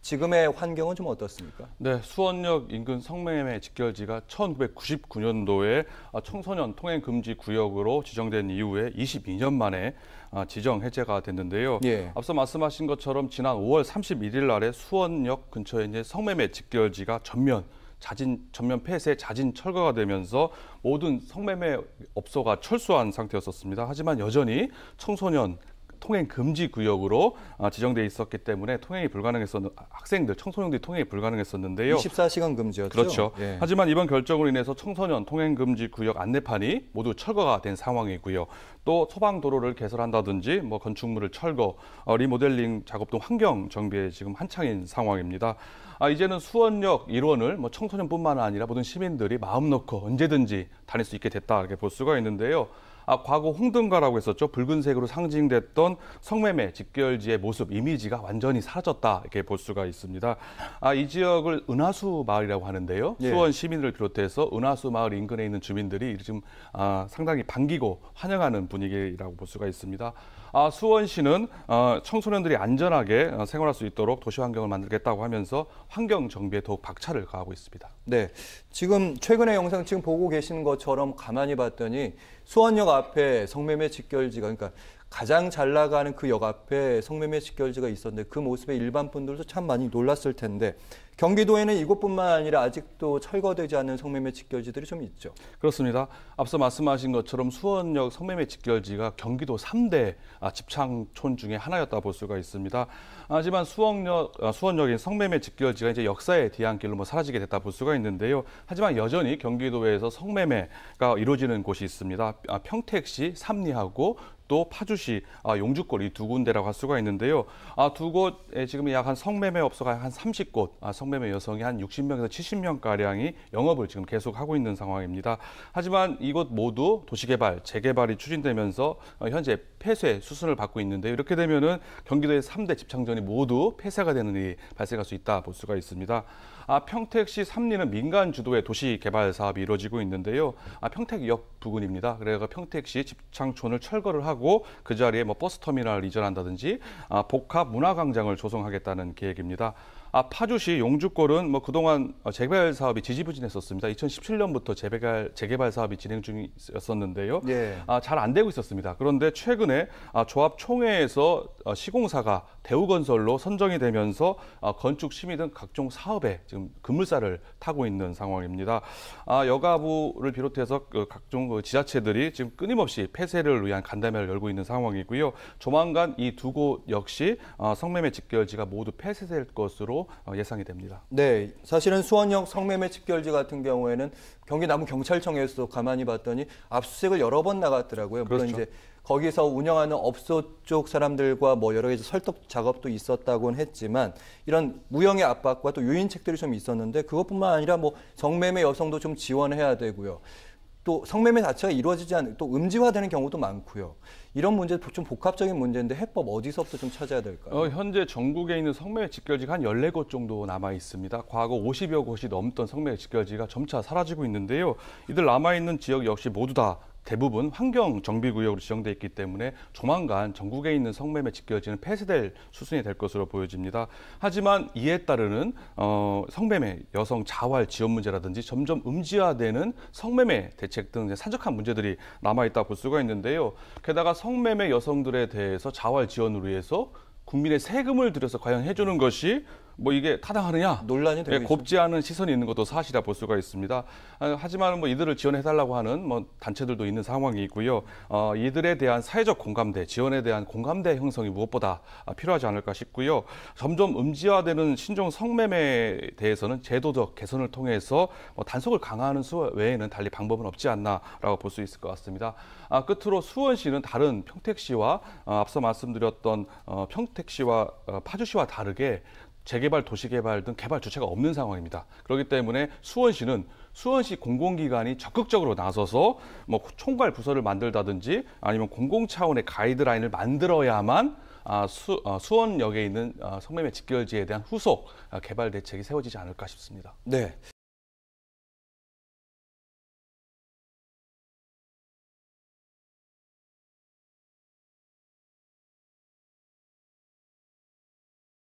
지금의 환경은 좀 어떻습니까? 네, 수원역 인근 성매매 직결지가 1999년도에 청소년 통행 금지 구역으로 지정된 이후에 22년 만에 지정 해제가 됐는데요. 예. 앞서 말씀하신 것처럼 지난 5월 31일 날에 수원역 근처에 이제 성매매 직결지가 전면 폐쇄, 자진 철거가 되면서 모든 성매매 업소가 철수한 상태였었습니다. 하지만 여전히 청소년 통행 금지 구역으로 지정돼 있었기 때문에 통행이 학생들, 청소년들이 통행이 불가능했었는데요. 24시간 금지였죠. 그렇죠. 예. 하지만 이번 결정으로 인해서 청소년 통행 금지 구역 안내판이 모두 철거가 된 상황이고요. 또 소방 도로를 개설한다든지 건축물을 철거, 리모델링 작업 등 환경 정비에 지금 한창인 상황입니다. 이제는 수원역 일원을 청소년뿐만 아니라 모든 시민들이 마음 놓고 언제든지 다닐 수 있게 됐다 이렇게 볼 수가 있는데요. 과거 홍등가라고 했었죠. 붉은색으로 상징됐던 성매매 직결지의 모습, 이미지가 완전히 사라졌다 이렇게 볼 수가 있습니다. 이 지역을 은하수 마을이라고 하는데요. 예. 수원 시민을 비롯해서 은하수 마을 인근에 있는 주민들이 지금 상당히 반기고 환영하는 분위기라고 볼 수가 있습니다. 수원시는 청소년들이 안전하게 생활할 수 있도록 도시 환경을 만들겠다고 하면서 환경 정비에 더욱 박차를 가하고 있습니다. 네, 지금 최근의 영상 지금 보고 계시는 것처럼 가만히 봤더니 수원역 앞에 성매매 직결지가 그러니까 가장 잘 나가는 그 역 앞에 성매매 직결지가 있었는데 그 모습에 일반 분들도 참 많이 놀랐을 텐데 경기도에는 이곳뿐만 아니라 아직도 철거되지 않은 성매매 직결지들이 좀 있죠. 그렇습니다. 앞서 말씀하신 것처럼 수원역 성매매 직결지가 경기도 3대 집창촌 중에 하나였다 볼 수가 있습니다. 하지만 수원역인 성매매 직결지가 이제 역사의 뒤안길로 사라지게 됐다 볼 수가 있는데요. 하지만 여전히 경기도에서 성매매가 이루어지는 곳이 있습니다. 평택시 삼리하고 또 파주시 용주골 이 두 군데라고 할 수가 있는데요. 두 곳에 지금 약 한 성매매 업소가 한 30곳, 성매매 여성이 한 60명에서 70명가량이 영업을 지금 계속하고 있는 상황입니다. 하지만 이곳 모두 도시개발, 재개발이 추진되면서 현재 폐쇄 수순을 밟고 있는데 이렇게 되면은 경기도의 3대 집창전이 모두 폐쇄가 되는 일이 발생할 수 있다 볼 수가 있습니다. 평택시 삼리는 민간 주도의 도시 개발 사업이 이루어지고 있는데요. 평택역 부근입니다. 그래서 평택시 집창촌을 철거를 하고 그 자리에 버스터미널을 이전한다든지 복합 문화광장을 조성하겠다는 계획입니다. 파주시 용주골은 그동안 재개발 사업이 지지부진했었습니다. 2017년부터 재개발 사업이 진행 중이었었는데요. 예. 잘 안 되고 있었습니다. 그런데 최근에 조합 총회에서 시공사가 대우건설로 선정이 되면서 건축 심의 등 각종 사업에 지금 급물살을 타고 있는 상황입니다. 여가부를 비롯해서 각종 지자체들이 지금 끊임없이 폐쇄를 위한 간담회를 열고 있는 상황이고요. 조만간 이 두 곳 역시 성매매 직결지가 모두 폐쇄될 것으로 예상이 됩니다. 네, 사실은 수원역 성매매 직결지 같은 경우에는 경기 남부경찰청에서 가만히 봤더니 압수수색을 여러 번 나갔더라고요. 물론 그렇죠. 이제 거기서 운영하는 업소 쪽 사람들과 여러 가지 설득 작업도 있었다고는 했지만 이런 무형의 압박과 또 유인책들이 좀 있었는데 그것뿐만 아니라 성매매 여성도 좀 지원해야 되고요. 또 성매매 자체가 이루어지지 않는 또 음지화되는 경우도 많고요. 이런 문제 좀 복합적인 문제인데 해법 어디서부터 좀 찾아야 될까요? 현재 전국에 있는 성매매 직결지가 한 14곳 정도 남아 있습니다. 과거 50여 곳이 넘던 성매매 직결지가 점차 사라지고 있는데요. 이들 남아있는 지역 역시 모두 다 대부분 환경정비구역으로 지정돼 있기 때문에 조만간 전국에 있는 성매매 직결지는 폐쇄될 수순이 될 것으로 보여집니다. 하지만 이에 따르는 성매매, 여성 자활 지원 문제라든지 점점 음지화되는 성매매 대책 등 산적한 문제들이 남아있다 볼 수가 있는데요. 게다가 성매매 여성들에 대해서 자활 지원을 위해서 국민의 세금을 들여서 과연 해주는 것이 이게 타당하느냐? 논란이 되고 곱지 않은 시선이 있는 것도 사실이라 볼 수가 있습니다. 하지만 이들을 지원해달라고 하는 단체들도 있는 상황이고요. 이들에 대한 사회적 공감대, 지원에 대한 공감대 형성이 무엇보다 필요하지 않을까 싶고요. 점점 음지화되는 신종 성매매에 대해서는 제도적 개선을 통해서 단속을 강화하는 수 외에는 달리 방법은 없지 않나라고 볼 수 있을 것 같습니다. 끝으로 수원시는 다른 평택시와 앞서 말씀드렸던 평택시와 파주시와 다르게 재개발, 도시개발 등 개발 주체가 없는 상황입니다. 그렇기 때문에 수원시 공공기관이 적극적으로 나서서 총괄 부서를 만들다든지 아니면 공공 차원의 가이드라인을 만들어야만 수원역에 있는 성매매 직결지에 대한 후속 개발 대책이 세워지지 않을까 싶습니다. 네.